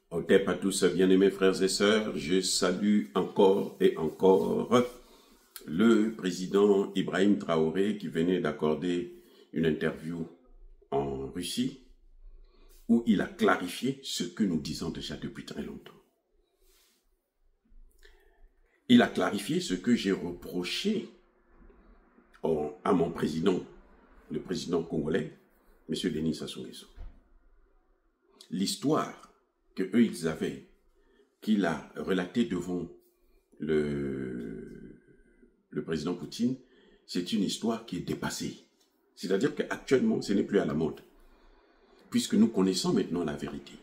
Otep à tous, bien-aimés frères et sœurs, je salue encore et encore le président Ibrahim Traoré qui venait d'accorder une interview en Russie où il a clarifié ce que nous disons déjà depuis très longtemps. Il a clarifié ce que j'ai reproché à mon président, le président congolais, M. Denis Sassou Nguesso. L'histoire qu'eux ils avaient, qu'il a relaté devant le président Poutine, c'est une histoire qui est dépassée. C'est-à-dire qu'actuellement, ce n'est plus à la mode, puisque nous connaissons maintenant la vérité.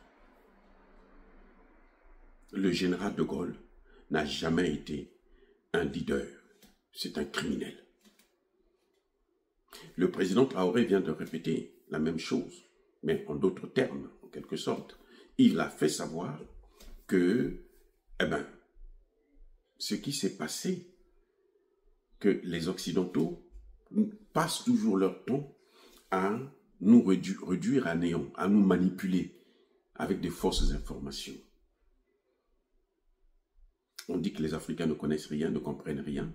Le général de Gaulle n'a jamais été un leader, c'est un criminel. Le président Traoré vient de répéter la même chose, mais en d'autres termes, en quelque sorte. Il a fait savoir que, ce qui s'est passé, que les Occidentaux passent toujours leur temps à nous réduire à néant, à nous manipuler avec des fausses informations. On dit que les Africains ne connaissent rien, ne comprennent rien.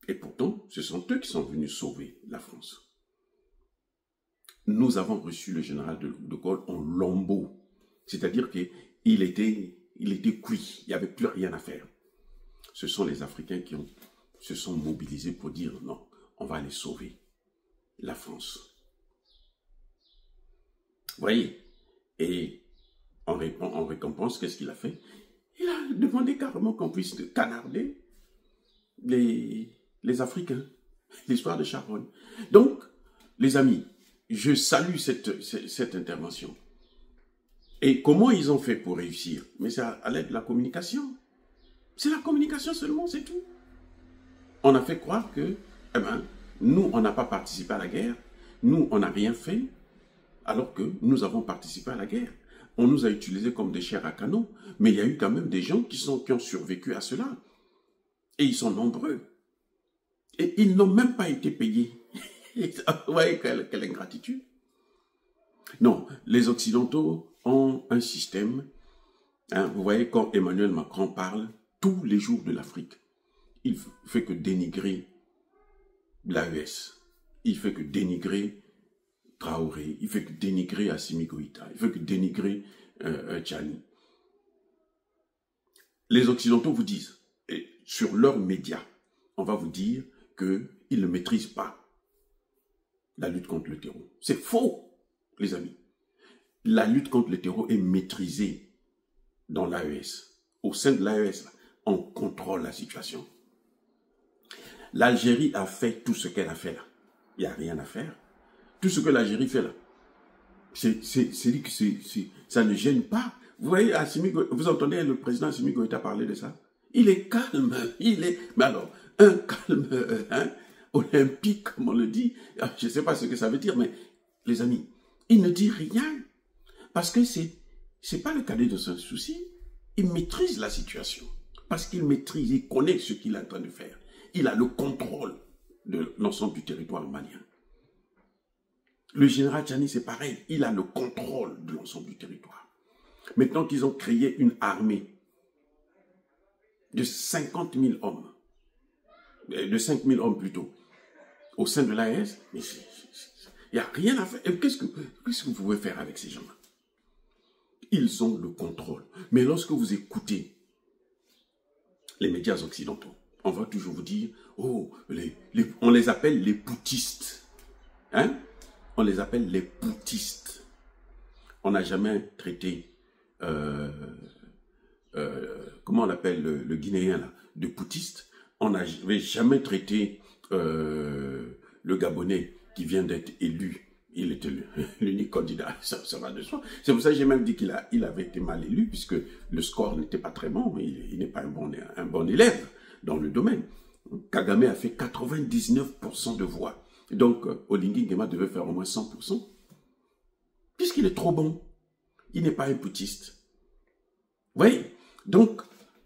Et pourtant, ce sont eux qui sont venus sauver la France. Nous avons reçu le général de Gaulle en lambeaux. C'est-à-dire qu'il était cuit, il n'y avait plus rien à faire. Ce sont les Africains qui se sont mobilisés pour dire non, on va aller sauver la France. Vous voyez? Et en récompense, qu'est-ce qu'il a fait? Il a demandé carrément qu'on puisse canarder les Africains, l'histoire de Charonne. Donc, les amis, je salue cette intervention. Et comment ils ont fait pour réussir? Mais c'est à l'aide de la communication. C'est la communication seulement, c'est tout. On a fait croire que, nous, on n'a pas participé à la guerre, nous, on n'a rien fait, alors que nous avons participé à la guerre. On nous a utilisés comme des chairs à canon, mais il y a eu quand même des gens qui ont survécu à cela. Et ils sont nombreux. Et ils n'ont même pas été payés. Vous voyez quelle ingratitude. Non, les Occidentaux ont un système. Vous voyez, quand Emmanuel Macron parle tous les jours de l'Afrique, il fait que dénigrer l'AES. Il fait que dénigrer Traoré. Il fait que dénigrer Assimi Goïta. Il fait que dénigrer Tchani. Les Occidentaux vous disent, et sur leurs médias, on va vous dire qu'ils ne maîtrisent pas la lutte contre le terreau. C'est faux, les amis. La lutte contre le terreau est maîtrisée dans l'AES. Au sein de l'AES, on contrôle la situation. L'Algérie a fait tout ce qu'elle a fait là. Il n'y a rien à faire. Tout ce que l'Algérie fait là, ça ne gêne pas. Vous voyez, vous entendez le président Assimi Goïta parler de ça? Il est calme, mais alors, un calme olympique, comme on le dit. Je ne sais pas ce que ça veut dire, mais les amis, il ne dit rien. Parce que c'est pas le cadet de son souci. Il maîtrise la situation. Parce qu'il maîtrise, il connaît ce qu'il est en train de faire. Il a le contrôle de l'ensemble du territoire malien. Le général Tchani, c'est pareil. Il a le contrôle de l'ensemble du territoire. Maintenant qu'ils ont créé une armée de 50 000 hommes, de 5 000 hommes plutôt, au sein de l'AES, mais il n'y a rien à faire. Qu'est-ce que vous pouvez faire avec ces gens-là? Ils ont le contrôle. Mais lorsque vous écoutez les médias occidentaux, on va toujours vous dire, oh, on les appelle les poutistes. Hein? On les appelle les poutistes. On n'a jamais traité, comment on appelle le Guinéen là, de poutiste. On n'avait jamais traité le Gabonais qui vient d'être élu. Il était l'unique candidat, ça va de soi. C'est pour ça que j'ai même dit qu'il avait été mal élu, puisque le score n'était pas très bon. Il n'est pas un bon élève dans le domaine. Kagame a fait 99% de voix. Donc, Olingi Nguema devait faire au moins 100%. Puisqu'il est trop bon. Il n'est pas un putiste. Vous voyez? Donc,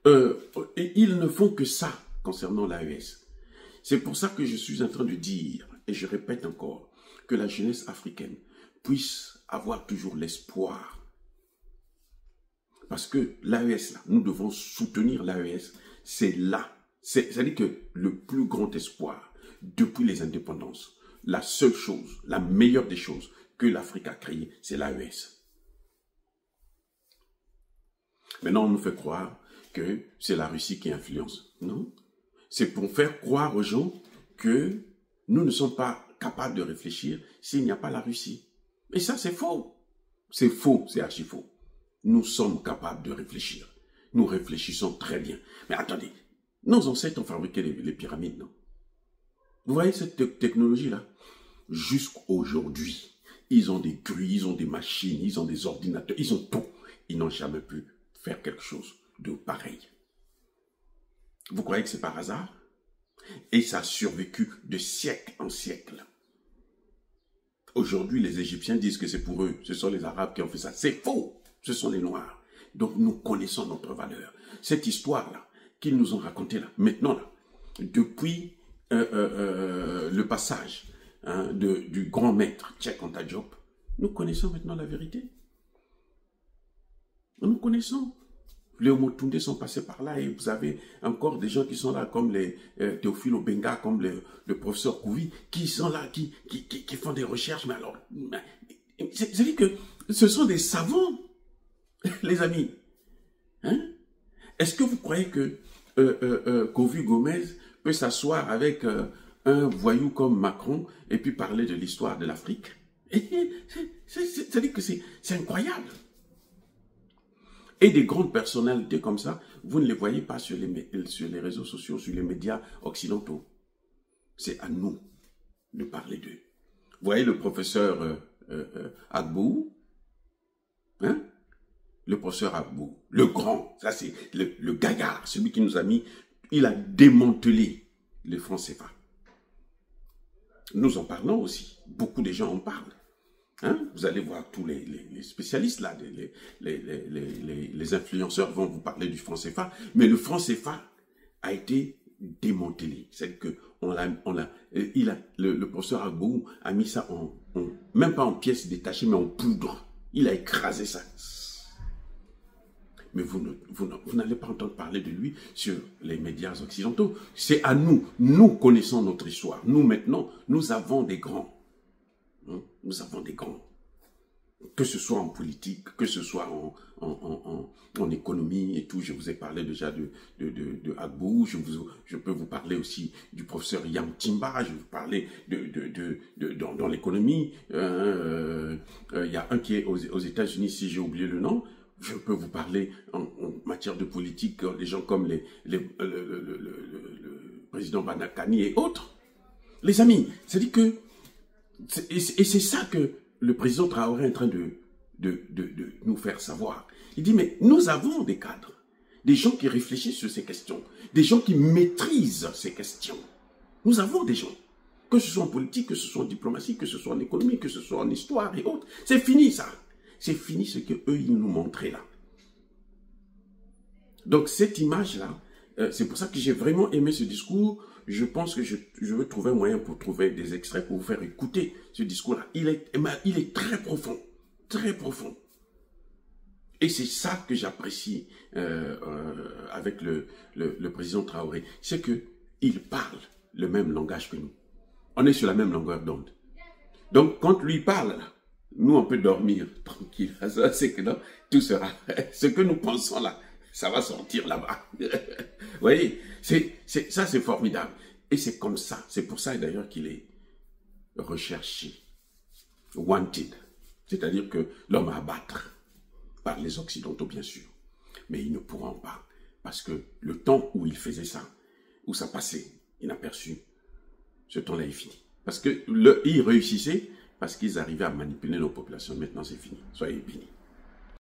ils ne font que ça concernant l'AES. C'est pour ça que je suis en train de dire, et je répète encore, que la jeunesse africaine puisse avoir toujours l'espoir parce que l'AES, là, nous devons soutenir l'AES. C'est là. C'est-à-dire que le plus grand espoir, depuis les indépendances, la seule chose, la meilleure des choses que l'Afrique a créée, c'est l'AES. Maintenant, on nous fait croire que c'est la Russie qui influence. Non. C'est pour faire croire aux gens que nous ne sommes pas capables de réfléchir s'il n'y a pas la Russie. Et ça, c'est faux. C'est faux, c'est archi faux. Nous sommes capables de réfléchir. Nous réfléchissons très bien. Mais attendez, nos ancêtres ont fabriqué les pyramides, non? Vous voyez cette technologie-là? Jusqu'aujourd'hui, ils ont des grues, ils ont des machines, ils ont des ordinateurs, ils ont tout. Ils n'ont jamais pu faire quelque chose de pareil. Vous croyez que c'est par hasard? Et ça a survécu de siècle en siècle. Aujourd'hui, les Égyptiens disent que c'est pour eux. Ce sont les Arabes qui ont fait ça. C'est faux. Ce sont les Noirs. Donc, nous connaissons notre valeur. Cette histoire-là, qu'ils nous ont racontée là, maintenant, là, depuis le passage du grand maître Cheikh Anta Diop, nous connaissons maintenant la vérité. Nous connaissons. Les Omotunde sont passés par là et vous avez encore des gens qui sont là comme les Théophile Obenga, comme le professeur Kouvi, qui sont là, qui font des recherches. Mais alors, c'est-à-dire que ce sont des savants, les amis. Hein? Est-ce que vous croyez que Kofi Gomez peut s'asseoir avec un voyou comme Macron et puis parler de l'histoire de l'Afrique? C'est-à-dire que c'est incroyable. Et des grandes personnalités comme ça, vous ne les voyez pas sur les réseaux sociaux, sur les médias occidentaux. C'est à nous de parler d'eux. Vous voyez le professeur Agbou, hein? Le professeur Agbou, le grand, ça c'est le gaillard, celui qui nous a mis, il a démantelé les francs CFA. Nous en parlons aussi, beaucoup de gens en parlent. Hein? Vous allez voir tous les spécialistes là, les influenceurs vont vous parler du franc CFA, mais le franc CFA a été démantelé. C'est que le professeur Agbou a mis ça même pas en pièces détachées, mais en poudre. Il a écrasé ça. Mais vous n'allez pas entendre parler de lui sur les médias occidentaux. C'est à nous. Nous connaissons notre histoire. Nous maintenant, nous avons des grands. Nous avons des grands. Que ce soit en politique, que ce soit en économie et tout. Je vous ai parlé déjà de Agbou. Je peux vous parler aussi du professeur Yam Timba. Je vais vous parler dans l'économie. Il y a un qui est aux États-Unis, si j'ai oublié le nom. Je peux vous parler en matière de politique, des gens comme le président Banakani et autres. Les amis, c'est-à-dire que et c'est ça que le président Traoré est en train de nous faire savoir. Il dit, mais nous avons des cadres, des gens qui réfléchissent sur ces questions, des gens qui maîtrisent ces questions. Nous avons des gens, que ce soit en politique, que ce soit en diplomatie, que ce soit en économie, que ce soit en histoire et autres. C'est fini ça. C'est fini ce qu'eux, ils nous montraient là. Donc cette image-là, c'est pour ça que j'ai vraiment aimé ce discours. Je pense que je veux trouver un moyen pour trouver des extraits pour vous faire écouter ce discours-là. Il est très profond, très profond. Et c'est ça que j'apprécie avec le président Traoré. C'est qu'il parle le même langage que nous. On est sur la même longueur d'onde. Donc quand lui parle, là, nous on peut dormir tranquille. C'est que non, tout sera, ce que nous pensons là, ça va sortir là-bas. Vous voyez, ça c'est formidable. Et c'est comme ça, c'est pour ça d'ailleurs qu'il est recherché, wanted. C'est-à-dire que l'homme à abattre par les Occidentaux, bien sûr. Mais ils ne pourront pas, parce que le temps où il faisait ça, où ça passait inaperçu, ce temps-là est fini. Parce que ils réussissaient, parce qu'ils arrivaient à manipuler nos populations. Maintenant, c'est fini. Soyez bénis.